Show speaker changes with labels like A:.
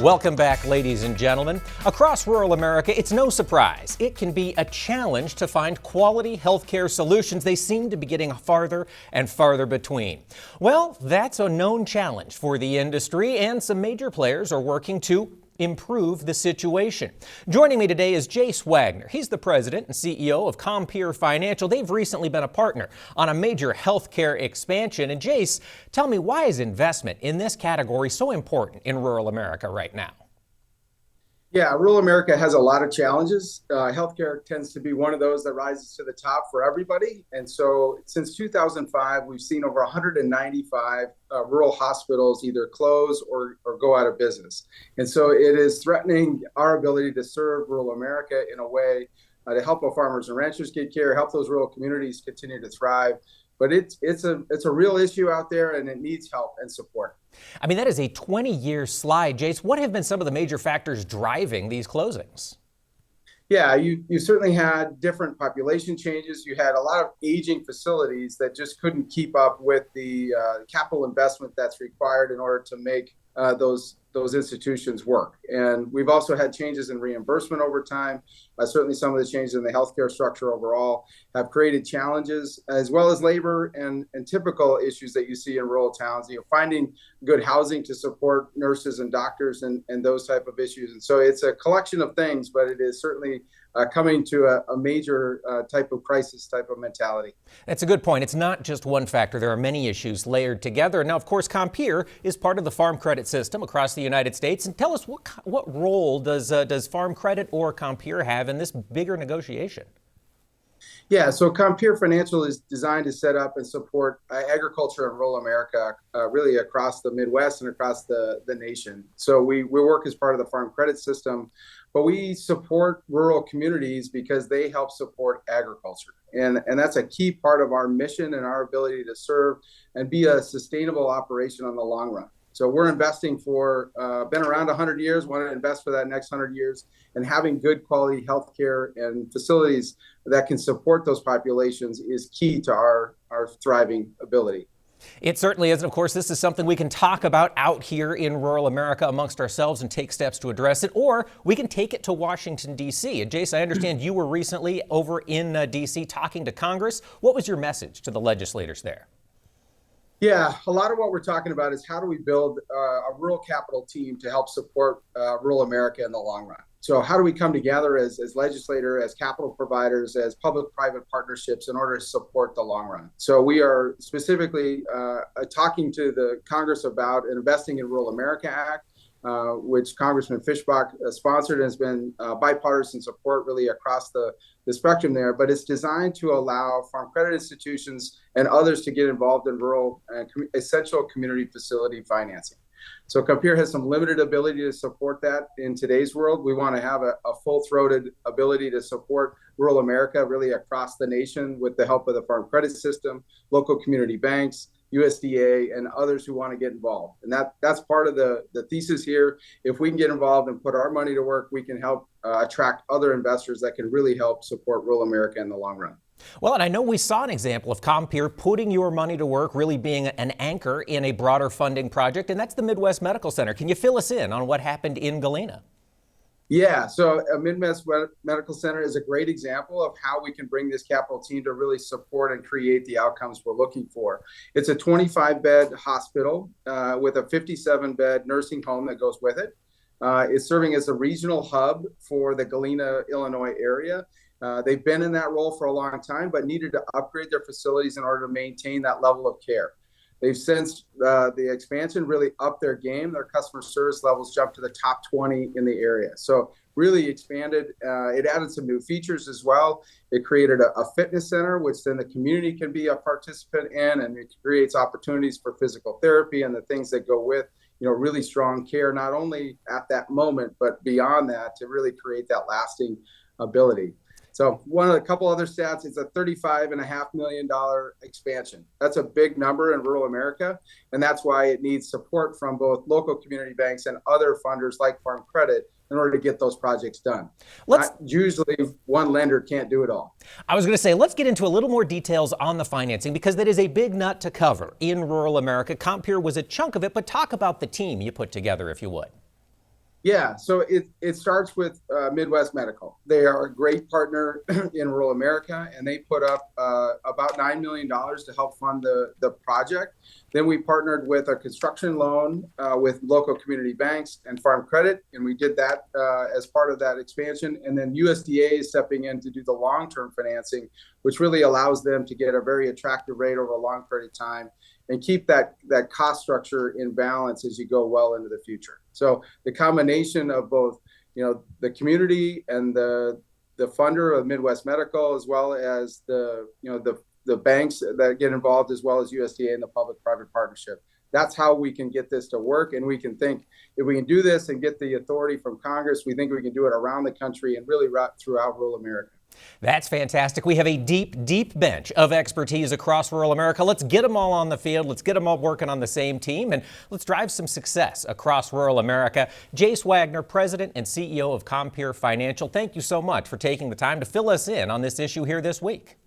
A: Welcome back, ladies and gentlemen. Across rural America, it's no surprise. It can be a challenge to find quality healthcare solutions. They seem to be getting farther and farther between. Well, that's a known challenge for the industry, and some major players are working to improve the situation. Joining me today is Jase Wagner. He's the president and CEO of Compeer'S Financial. They've recently been a partner on a major healthcare expansion. And Jase, tell me, why is investment in this category so important in rural America right now?
B: Yeah, rural America has a lot of challenges. Healthcare tends to be one of those that rises to the top for everybody. And so since 2005, we've seen over 195 rural hospitals either close or go out of business. And so it is threatening our ability to serve rural America in a way to help our farmers and ranchers get care, help those rural communities continue to thrive. But it's a real issue out there, and it needs help and support.
A: I mean, that is a 20-year slide, Jase. What have been some of the major factors driving these closings?
B: Yeah, you certainly had different population changes. You had a lot of aging facilities that just couldn't keep up with the capital investment that's required in order to make those institutions work. And we've also had changes in reimbursement over time. Certainly some of the changes in the healthcare structure overall have created challenges, as well as labor and typical issues that you see in rural towns. Finding good housing to support nurses and doctors and those type of issues. And so it's a collection of things, but it is certainly coming to a major type of crisis type of mentality.
A: That's a good point. It's not just one factor. There are many issues layered together. Now, of course, Compeer is part of the farm credit system across the United States. And tell us, what role does farm credit or Compeer have in this bigger negotiation?
B: Yeah, so Compeer'S Financial is designed to set up and support agriculture in rural America, really across the Midwest and across the nation. So we work as part of the farm credit system, but we support rural communities because they help support agriculture. And that's a key part of our mission and our ability to serve and be a sustainable operation on the long run. So we're investing been around 100 years, want to invest for that next 100 years, and having good quality healthcare and facilities that can support those populations is key to our thriving ability.
A: It certainly is. And of course, this is something we can talk about out here in rural America amongst ourselves and take steps to address it, or we can take it to Washington, D.C. And Jase, I understand you were recently over in D.C. talking to Congress. What was your message to the legislators there?
B: Yeah, a lot of what we're talking about is how do we build a rural capital team to help support rural America in the long run. So how do we come together as legislators, as capital providers, as public-private partnerships in order to support the long run? So we are specifically talking to the Congress about an Investing in Rural America Act, which Congressman Fishbach sponsored and has been bipartisan support really across the spectrum there. But it's designed to allow farm credit institutions and others to get involved in rural and essential community facility financing. So Compeer has some limited ability to support that in today's world. We want to have a full-throated ability to support rural America really across the nation with the help of the farm credit system, local community banks, USDA, and others who want to get involved. And that's part of the thesis here. If we can get involved and put our money to work, we can help attract other investors that can really help support rural America in the long run.
A: Well, and I know we saw an example of Compeer putting your money to work, really being an anchor in a broader funding project, and that's the Midwest Medical Center. Can you fill us in on what happened in Galena?
B: Yeah, so a Midwest Medical Center is a great example of how we can bring this capital team to really support and create the outcomes we're looking for. It's a 25-bed hospital with a 57-bed nursing home that goes with it. It's serving as a regional hub for the Galena, Illinois area. They've been in that role for a long time, but needed to upgrade their facilities in order to maintain that level of care. They've since the expansion really upped their game. Their customer service levels jumped to the top 20 in the area. So really expanded. It added some new features as well. It created a fitness center, which then the community can be a participant in, and it creates opportunities for physical therapy and the things that go with really strong care, not only at that moment, but beyond that to really create that lasting ability. So a couple other stats, it's a $35.5 million expansion. That's a big number in rural America, and that's why it needs support from both local community banks and other funders like Farm Credit in order to get those projects done. Usually one lender can't do it all.
A: I was going to say, let's get into a little more details on the financing, because that is a big nut to cover in rural America. Compeer was a chunk of it, but talk about the team you put together, if you would.
B: Yeah, so it starts with Midwest Medical. They are a great partner in rural America, and they put up about $9 million to help fund the project. Then we partnered with a construction loan with local community banks and farm credit, and we did that as part of that expansion. And then USDA is stepping in to do the long-term financing, which really allows them to get a very attractive rate over a long period of time and keep that cost structure in balance as you go well into the future. So the combination of both, the community and the funder of Midwest Medical, as well as the banks that get involved, as well as USDA and the public-private partnership. That's how we can get this to work. And we can think, if we can do this and get the authority from Congress, we think we can do it around the country and really throughout rural America.
A: That's fantastic. We have a deep, deep bench of expertise across rural America. Let's get them all on the field. Let's get them all working on the same team, and let's drive some success across rural America. Jase Wagner, President and CEO of Compeer Financial, thank you so much for taking the time to fill us in on this issue here this week.